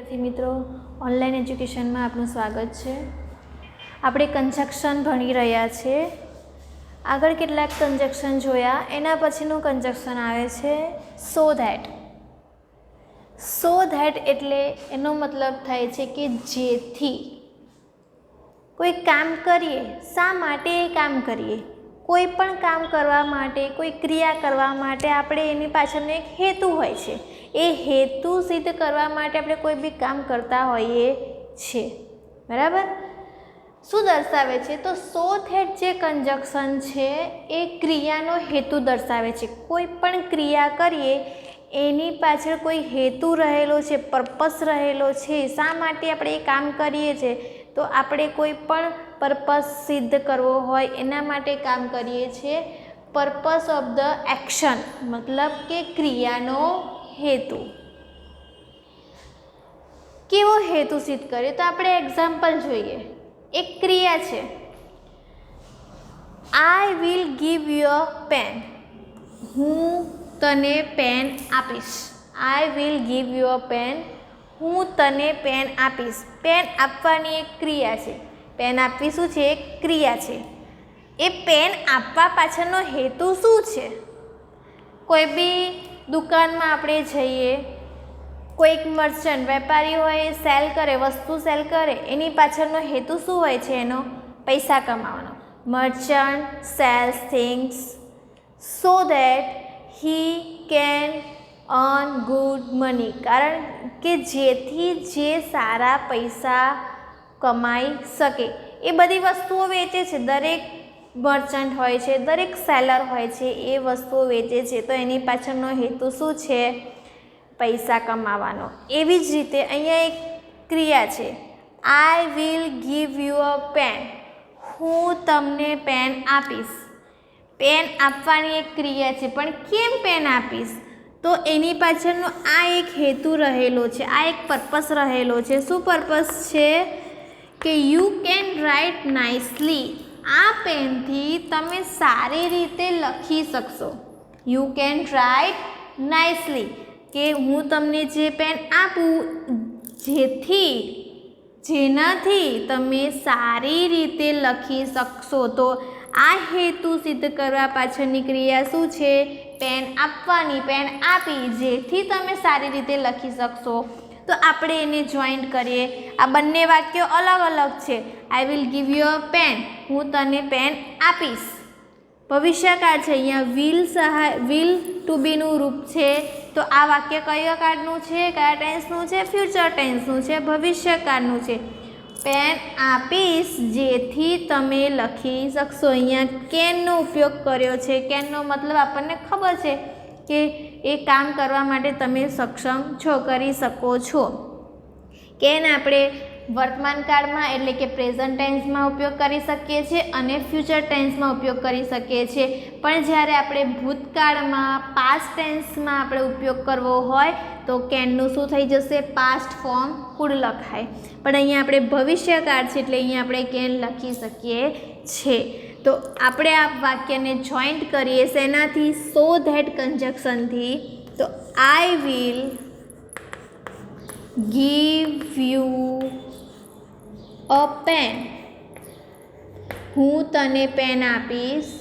विद्यार्थी मित्रों online education में आपનું સ્વાગત છે। આપણે કંજક્શન ભણી રહ્યા છે। આગળ કેટલાક કંજક્શન જોયા, એના પછીનું કંજક્શન આવે છે સો ધેટ। સો ધેટ એટલે એનો મતલબ થાય છે કે જેથી કોઈ કામ કરીએ, શા માટે એ કામ કરીએ, કોઈ પણ કામ કરવા માટે, કોઈ ક્રિયા કરવા માટે આપણે એની પાછળનો એક હેતુ હોય છે। એ હેતુ સિદ્ધ કરવા માટે આપણે કોઈ બી કામ કરતા હોઈએ છીએ, બરાબર। શું દર્શાવે છે? તો સો ધેટ જે કંજક્શન છે એ ક્રિયાનો હેતુ દર્શાવે છે। કોઈ પણ ક્રિયા કરીએ એની પાછળ કોઈ હેતુ રહેલો છે, પર્પસ રહેલો છે, શા માટે આપણે એ કામ કરીએ છીએ, તો આપણે કોઈ પણ પર્પસ સિદ્ધ કરવો હોય એના માટે કામ કરીએ છીએ। પર્પસ ઓફ ધ એક્શન मतलब કે ક્રિયાનો हेतु। केवो हेतु सिद्ध करे तो आपणे एक्जाम्पल जोईए। एक क्रिया छे, I will give you a pen, हूँ तने पेन आपीश। I will give you a pen, हूँ तने पेन आपीश। पेन आपवानी एक क्रिया छे। पेन आपवी शुं छे? एक क्रिया छे। ए पेन आपवा पाछळनो हेतु शुं छे? कोई बी दुकान में आपणे जईए, कोई मर्चंट वेपारी होय सेल करे, वस्तु सेल करे, एनी पाछळनो हेतु शुं होय छे? एनो पैसा कमावानो। Merchant sells things so that he can earn good money, कारण के जेथी जे सारा पैसा कमाई सके। ए बधी वस्तुओं वेचे छे। दरेक मर्चंट होय छे, दरेक सेलर होय छे, ए वस्तुओं वेचे छे तो एनी पाछळनो हेतु शुं छे? पैसा कमावानो। एवी ज रीते अहींया एक क्रिया छे, I will give you a pen, हूँ तमने पेन आपीश। पेन आपवानी एक क्रिया छे, पण केम पेन आपीश? तो एनी पाछळनो आ एक हेतु रहेलो छे, आ एक पर्पस रहेलो छे। शुं पर्पस छे? के यू केन राइट नाइसली। आ पेन थी तमे सारी रीते लखी शकशो। यू केन राइट नाइसली के हूँ तमने जे पेन आपू जेनाथी तमे सारी रीते लखी शकशो। तो आ हेतु सिद्ध करवा पाछळनी क्रिया शुं छे? पेन आपवानी, पेन आपी जेथी तमे सारी रीते लखी शकशो। तो आपणे एने जॉइंट करीए। आ बंने वाक्यो अलग अलग छे। I will give you a pen, हूँ तने पेन आपीश। भविष्यकाळ छे, अहींया विल टू बी नुं रूप छे। तो आ वाक्य कया काळनुं छे? कया टेन्सनुं छे? फ्यूचर टेन्सनुं छे, भविष्यकाळनुं छे। पेन आपीश जेथी तमे लखी शकशो। अहींया केन नो उपयोग कर्यो छे। केन नो मतलब आपणने खबर छे के ए काम करवा माटे तमे सक्षम छो, करी शको छो। केन आपणे वर्तमान काल में एटले के प्रेजेंट टेन्स में उपयोग करी सकीए छीए अने फ्यूचर टेन्स में उपयोग करी सकीए छीए। पण ज्यारे आपणे भूतकाळ में पास्ट टेन्स में आपणे उपयोग करवो होय तो केन नुं शुं थई जशे? पास्ट फॉर्म कुड लखाय। पण अहींया आपणे भविष्यकाळ छे एटले अहींया आपणे केन लखी सकीए छे। तो आपणे आ वाक्यने जॉइंट करीए सेनाथी? सो धैट कंजक्शन थी। तो I will give you a pen, हूँ तने पेन आपीश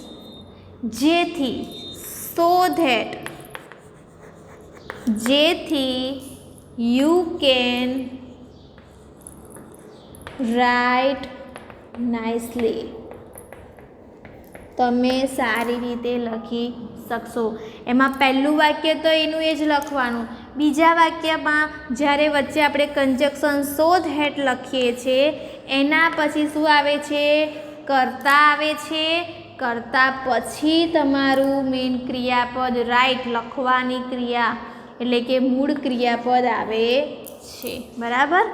जेथी, सो धैट जेथी यू केन राइट नाइसली, तमे सारी रीते लखी शकशो। एमां पहेलुं वाक्य तो एनुं ए ज लखवानुं। बीजा वाक्यमां ज्यारे वच्चे आपणे कंजक्शन सो धैट लखीए छीए एना पछी शुं आवे छे? कर्ता आवे छे। कर्ता पछी तमारुं मेन क्रियापद राइट लखवानी क्रिया एटले के मूळ क्रियापद आवे छे, बराबर।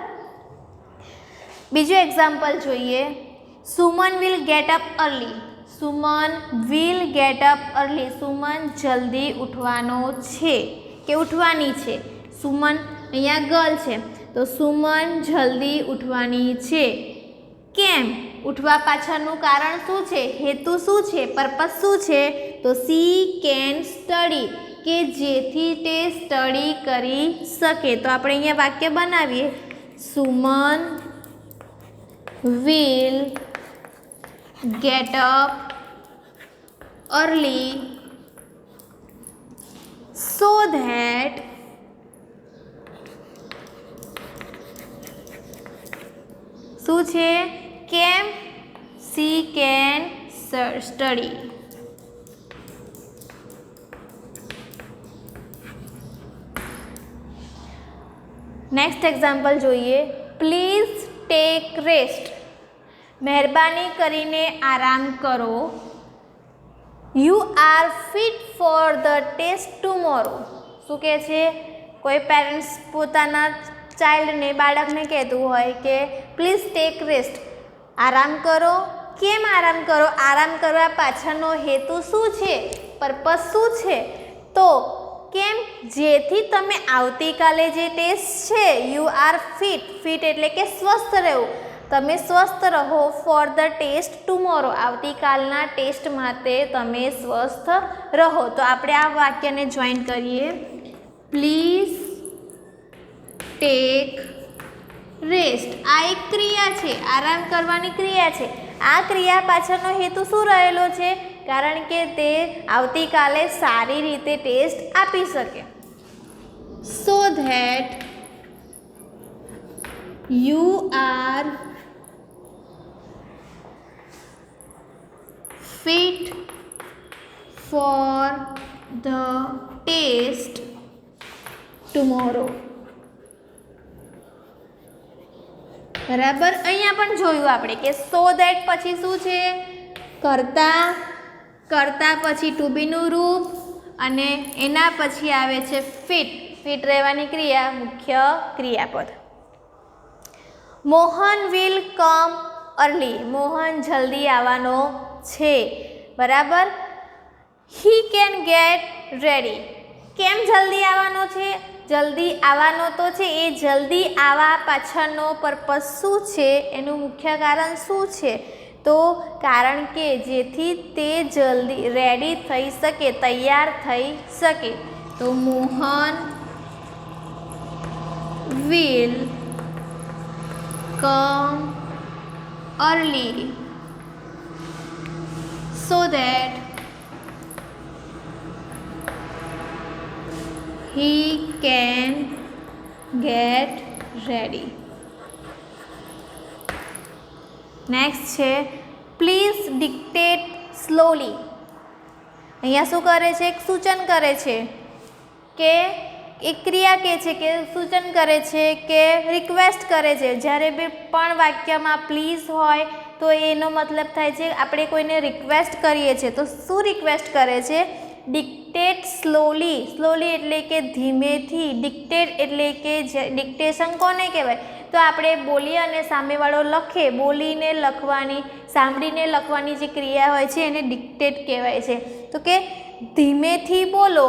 बीजो एक्जाम्पल जोईए। Suman will get up early. Suman will get up early. Suman जल्दी उठवानो छे के उठवानी छे। सुमन अहींया गर्ल छे तो सुमन जल्दी उठवानी छे। केम? उठवा पाछळनुं कारण शुं छे? हेतु शुं छे? पर्पस शुं छे? तो शी केन स्टडी। કે જેથી તે સ્ટડી કરી શકે. તો આપણે અહીંયા વાક્ય બનાવીએ. Suman will get up early so that શું છે? કેમ she can study. Next example જોઈએ. Please take rest. મહેરબાની કરીને આરામ કરો. You are fit for the test tomorrow. શું કહે છે? કોઈ પેરેન્ટ્સ પોતાના ચાઇલ્ડને, બાળકને કહેતું હોય કે પ્લીઝ ટેક રેસ્ટ, આરામ કરો. કેમ આરામ કરો? આરામ કરવા પાછળનો હેતુ શું છે? પર્પઝ શું છે? તો કેમ? જેથી તમે આવતીકાલે જે ટેસ્ટ છે, યુ આર ફિટ, ફિટ એટલે કે સ્વસ્થ રહેવું, તમે સ્વસ્થ રહો. ફોર ધ ટેસ્ટ ટુમોરો, આવતીકાલના ટેસ્ટ માટે તમે સ્વસ્થ રહો. તો આપણે આ વાક્યને જોઈન કરીએ. Please take rest. આ એક ક્રિયા છે, આરામ કરવાની ક્રિયા છે. આ ક્રિયા પાછળનો હેતુ શું રહેલો છે? કારણ કે તે આવતીકાલે સારી રીતે ટેસ્ટ આપી શકે. So that you are fit for the test tomorrow. બરાબર. અહીંયા પણ જોયું આપણે કે સો ધેટ પછી શું છે? કર્તા, કર્તા પછી ટુ બીનું રૂપ અને એના પછી આવે છે ફિટ, ફિટ રહેવાની ક્રિયા, મુખ્ય ક્રિયાપદ. Mohan will come early. Mohan જલ્દી આવવાનો છે. બરાબર. He can get ready. કેમ જલ્દી આવવાનો છે? જલ્દી આવવાનો તો છે. એ જલ્દી આવવા પાછળનો પર્પઝ શું છે? એનું મુખ્ય કારણ શું છે? તો કારણ કે જેથી તે જલ્દી રેડી થઈ શકે, તૈયાર થઈ શકે. તો Mohan will come early so that he can get ready. Next છે પ્લીઝ ડિક્ટેટ સ્લોલી. અહીંયા શું કરે છે? એક સૂચન કરે છે કે એક ક્રિયા કહે છે કે સૂચન કરે છે કે રિક્વેસ્ટ કરે છે. જ્યારે બી પણ વાક્યમાં પ્લીઝ હોય તો એનો મતલબ થાય છે આપણે કોઈને રિક્વેસ્ટ કરીએ છીએ. તો શું રિક્વેસ્ટ કરે છે? Dictate slowly. સ્લોલી એટલે કે ધીમેથી. ડિક્ટેટ એટલે કે ડિક્ટેશન કોને કહેવાય? તો આપણે બોલીએ અને સામેવાળો લખે, બોલીને લખવાની, સાંભળીને લખવાની જે ક્રિયા હોય છે એને ડિક્ટેટ કહેવાય છે. તો કે ધીમેથી બોલો.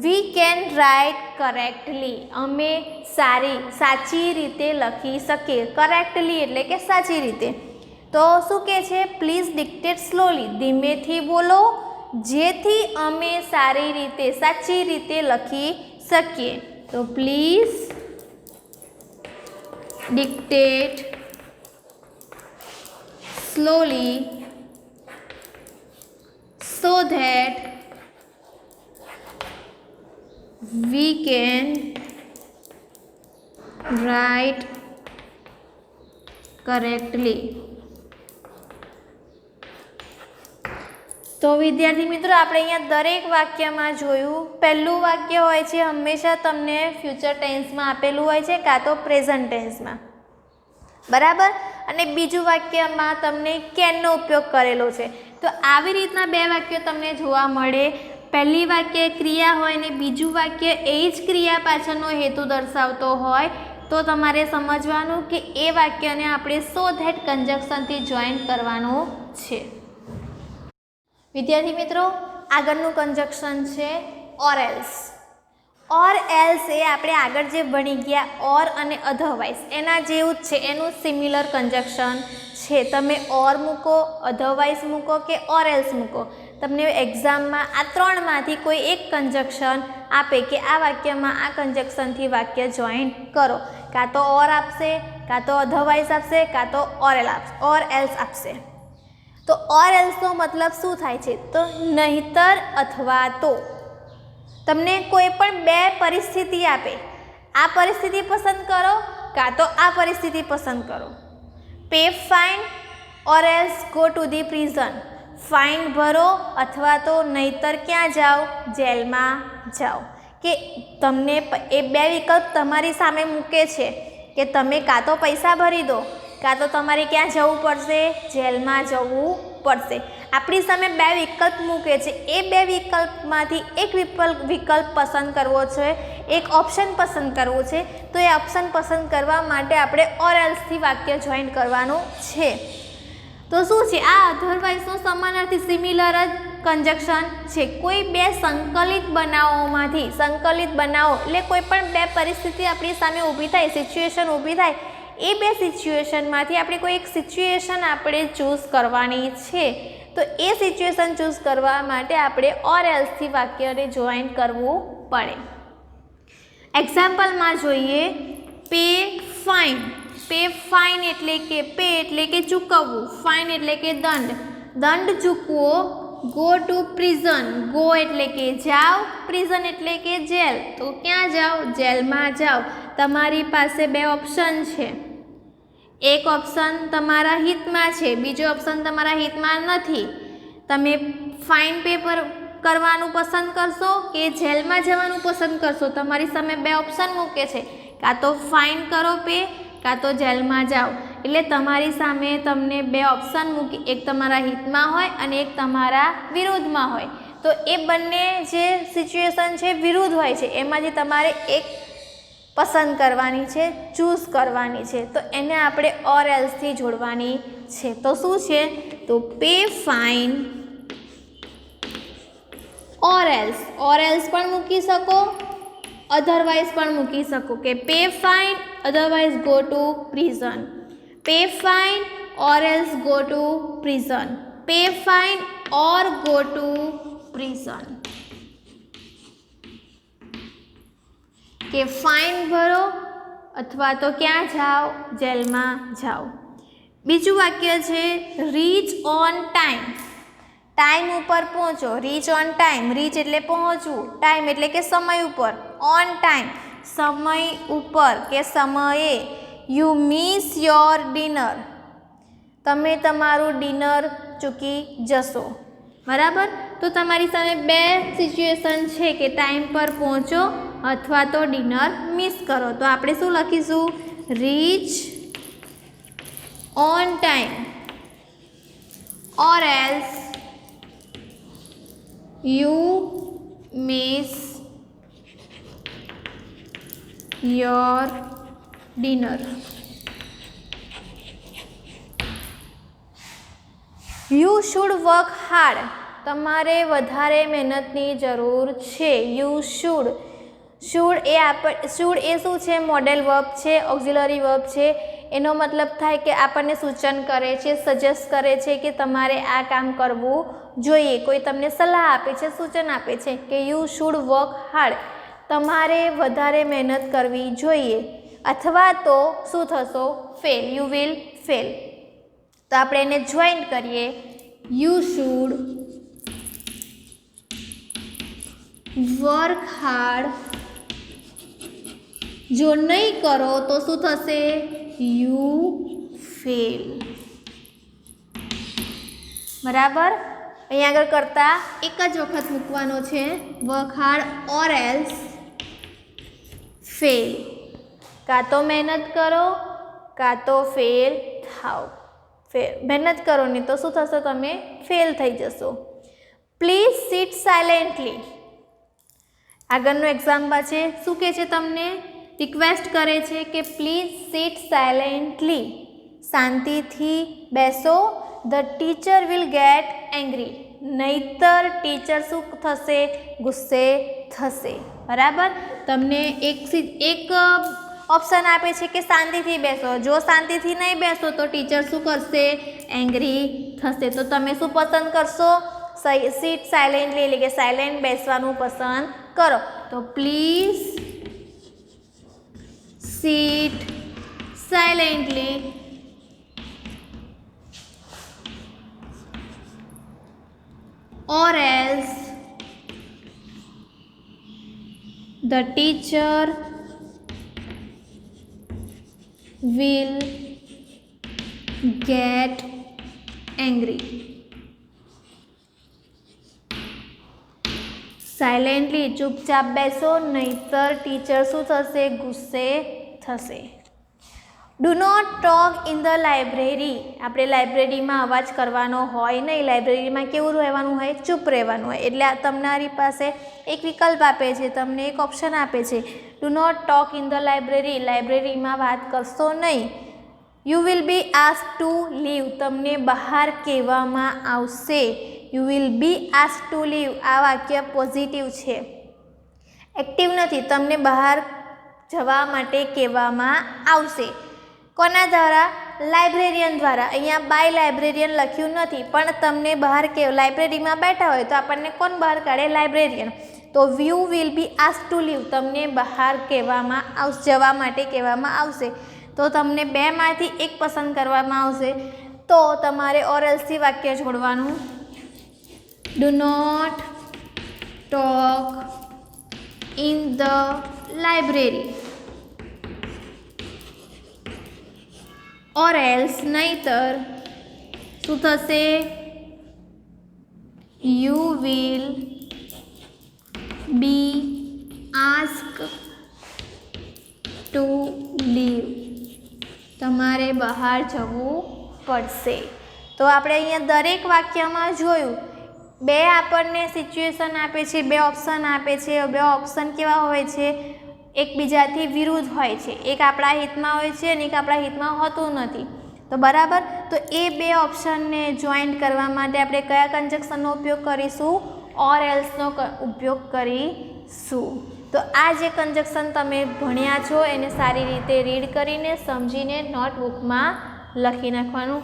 We can write correctly. અમે સાચી રીતે લખી શકીએ. કરેક્ટલી એટલે કે સાચી રીતે. તો શું કહે છે? Please dictate slowly. ધીમેથી બોલો જેથી અમે સાચી રીતે લખી શકીએ. તો please dictate slowly so that we can write correctly. તો વિદ્યાર્થી મિત્રો, આપણે અહીંયા દરેક વાક્યમાં જોયું. પહેલું વાક્ય હોય છે હંમેશા તમને ફ્યુચર ટેન્સમાં આપેલું હોય છે કાં તો પ્રેઝન્ટ ટેન્સમાં. બરાબર. અને બીજું વાક્યમાં તમને કેનનો ઉપયોગ કરેલો છે. તો આવી રીતના બે વાક્યો તમને જોવા મળે. પહેલી વાક્ય ક્રિયા હોય ને બીજું વાક્ય એ જ ક્રિયા પાછળનો હેતુ દર્શાવતો હોય તો તમારે સમજવાનું કે એ વાક્યને આપણે સો ધેટ કન્જક્શનથી જોઈન કરવાનું છે. વિદ્યાર્થી મિત્રો, આગળનું કન્જક્શન છે ઓર એલ્સ. ઓર એલ્સ એ આપણે આગળ જે ભણી ગયા ઓર અને અધરવાઇઝ એના જેવું જ છે. એનું સિમિલર કન્જક્શન છે. તમે ઓર મૂકો, અધરવાઇઝ મૂકો કે ઓર એલ્સ મૂકો, તમને એક્ઝામમાં આ ત્રણમાંથી કોઈ એક કંજક્શન આપે કે આ વાક્યમાં આ કંજક્શનથી વાક્ય જોઈન કરો, કાં તો ઓર આપશે, કાં તો અધરવાઇઝ આપશે, કાં તો ઓર એલ્સ આપશે. તો ઓર એલ્સનો મતલબ શું થાય છે? તો નહીંતર અથવા તો. તમને કોઈ પણ બે પરિસ્થિતિ આપે, આ પરિસ્થિતિ પસંદ કરો કાં તો આ પરિસ્થિતિ પસંદ કરો. Pay fine or else go to the prison. Fine ભરો અથવા તો નહીંતર ક્યાં જાઓ? જેલમાં જાઓ. કે તમને એ બે વિકલ્પ તમારી સામે મૂકે છે કે તમે કાં તો પૈસા ભરી દો કાં તો તમારે ક્યાં જવું પડશે? જેલમાં જવું પડશે. આપણી સામે બે વિકલ્પ મૂકે છે, એ બે વિકલ્પમાંથી એક વિકલ્પ પસંદ કરવો છે, એક ઓપ્શન પસંદ કરવો છે. તો એ ઓપ્શન પસંદ કરવા માટે આપણે ઓર એલ્સથી વાક્ય જોઈન કરવાનું છે. તો શું છે આ? અધરવાઇઝનો સમાનાર્થી સિમિલર જ કંજક્શન છે. કોઈ બે સંકલિત બનાવોમાંથી, સંકલિત બનાવો એટલે કોઈ પણ બે પરિસ્થિતિ આપણી સામે ઊભી થાય, સિચ્યુએશન ઊભી થાય, એ બે સિચ્યુએશનમાંથી આપણે કોઈ એક સિચ્યુએશન આપણે ચૂઝ કરવાની છે. તો એ સિચ્યુએશન ચૂઝ કરવા માટે આપણે ઓર એલ્સથી વાક્યને જોઈન કરવું પડે. એક્ઝામ્પલમાં જોઈએ, પે ફાઇન. પે ફાઇન એટલે કે પે એટલે કે ચૂકવવું, ફાઇન એટલે કે દંડ, દંડ ચૂકવો. Go to prison. ગો એટલે કે જાઓ, પ્રિઝન એટલે કે જેલ. તો ક્યાં જાઓ? જેલમાં જાઓ. તમારી પાસે બે ઓપ્શન છે. એક ઓપ્શન તમારા હિતમાં છે, બીજો ઓપ્શન તમારા હિતમાં નથી. તમે ફાઇન પે પર કરવાનું પસંદ કરશો કે જેલમાં જવાનું પસંદ કરશો? તમારી સામે બે ઓપ્શન મૂકે છે, કાં તો ફાઇન કરો પે કાં તો જેલમાં જાઓ. એટલે તમારી સામે તમને બે ઓપ્શન મૂકી, એક તમારા હિતમાં હોય અને એક તમારા વિરુદ્ધમાં હોય. તો એ બંને જે સિચ્યુએશન છે વિરુદ્ધ હોય છે, એમાંથી તમારે એક પસંદ કરવાની છે, ચૂઝ કરવાની છે. તો એને આપણે ઓર એલ્સથી જોડવાની છે. તો શું છે? તો pay fine or else. Or else પણ મૂકી શકો, અધરવાઇઝ પણ મૂકી શકો કે pay fine otherwise go to prison. Pay fine or else go to prison. Pay fine or go to prison. કે ફાઇન ભરો અથવા તો ક્યાં જાઓ? જેલમાં જાઓ. બીજું વાક્ય છે, રીચ ઓન ટાઈમ. ટાઈમ ઉપર પહોંચો. Rich on time. રીચ એટલે પહોંચવું, ટાઈમ એટલે કે સમય ઉપર. ઓન ટાઈમ સમય ઉપર કે સમયે. You miss your dinner. તમે તમારું ડિનર ચૂકી જશો. બરાબર? તો તમારી સામે બે સિચ્યુએશન છે કે ટાઈમ પર પહોંચો અથવા તો ડિનર મિસ કરો. તો આપણે શું લખીશું? Reach on time or else you miss your dinner. You should work hard. તમારે વધારે મહેનતની જરૂર છે. You should. Should a should a શું છે? મોડેલ વર્બ છે, ઓક્ઝિલરી વર્બ છે. એનો મતલબ થાય કે આપણને સૂચન કરે છે, સજેસ્ટ કરે છે કે તમારે આ કામ કરવું જોઈએ. કોઈ તમને સલાહ આપે છે, સૂચન આપે છે કે યુ શુડ વર્ક હાર્ડ. તમારે વધારે મહેનત કરવી જોઈએ. અથવા તો શું થશો? ફેલ. You will fail. તો આપણે એને જોઈન કરીએ. You should work hard. જો નહીં કરો તો શું થશે? You fail. બરાબર? અહીંયા આગળ કરતાં એક જ વખત મૂકવાનો છે, work hard or else fail. કાં તો મહેનત કરો કાં તો ફેલ થાવ. મહેનત કરો નહીં તો શું થશે? તમે ફેલ થઈ જશો. Please sit silently. આગળનું એક્ઝામ્પલ છે. શું કહે છે? તમને રિક્વેસ્ટ કરે છે કે પ્લીઝ સિટ સાયલેન્ટલી. શાંતિથી બેસો. The teacher will get angry. નહીંતર ટીચર શું થશે? ગુસ્સે થશે. બરાબર? તમને એક ઓપ્શન આપે છે કે શાંતિથી બેસો. જો શાંતિથી નહીં બેસો તો ટીચર શું કરશે? એંગ્રી થશે. તો તમે શું પસંદ કરશો? સીટ સાયલેન્ટલી એટલે કે સાયલેન્ટ બેસવાનું પસંદ કરો. તો please seat silently or else the teacher will get angry. Silently ચૂપચાપ બેસો, નહીતર ટીચર શું થશે? ગુસ્સે થશે. Do not talk in the library. આપણે લાઇબ્રેરીમાં અવાજ કરવાનો હોય નહીં. લાઇબ્રેરીમાં કેવું રહેવાનું હોય? ચૂપ રહેવાનું હોય. એટલે તમારી પાસે એક વિકલ્પ આપે છે, તમને એક ઓપ્શન આપે છે, do not talk in the library. લાઇબ્રેરીમાં વાત કરશો નહીં. You will be ask to leave. તમને બહાર કહેવામાં આવશે. You will be ask to leave. આ વાક્ય પોઝિટિવ છે, એક્ટિવ નથી. તમને બહાર જવા માટે કહેવામાં આવશે. કોના દ્વારા? લાઇબ્રેરિયન દ્વારા. અહીંયા બાય લાઇબ્રેરિયન લખ્યું નથી, પણ તમને બહાર લાઇબ્રેરીમાં બેઠા હોય તો આપણને કોણ બહાર કાઢે? લાઇબ્રેરિયન. તો you will be ask to leave. તમને બહાર કહેવામાં આવશે, જવા માટે કહેવામાં આવશે. તો તમને બેમાંથી એક પસંદ કરવામાં આવશે. તો તમારે ઓર એલ્સથી વાક્ય જોડવાનું. Do not talk in the library or else નહીતર શું થશે? You will be asked to leave. તમારે બહાર જવું પડશે. તો આપણે અહીંયા દરેક વાક્યમાં જોયું, બે આપણને સિચ્યુએશન આપે છે, બે ઓપ્શન આપે છે. બે ઓપ્શન કેવા હોય છે? એકબીજાથી વિરુદ્ધ હોય છે. એક આપણા હિતમાં હોય છે અને એક આપણા હિતમાં હોતું નથી. તો બરાબર. તો એ બે ઓપ્શનને જોઈન્ટ કરવા માટે આપણે કયા કન્જક્શનનો ઉપયોગ કરીશું? ઓર એલ્સનો ઉપયોગ કરીશું. તો આ જે કન્જક્શન તમે ભણ્યા છો એને સારી રીતે રીડ કરીને સમજીને નોટબુકમાં લખી નાખવાનું.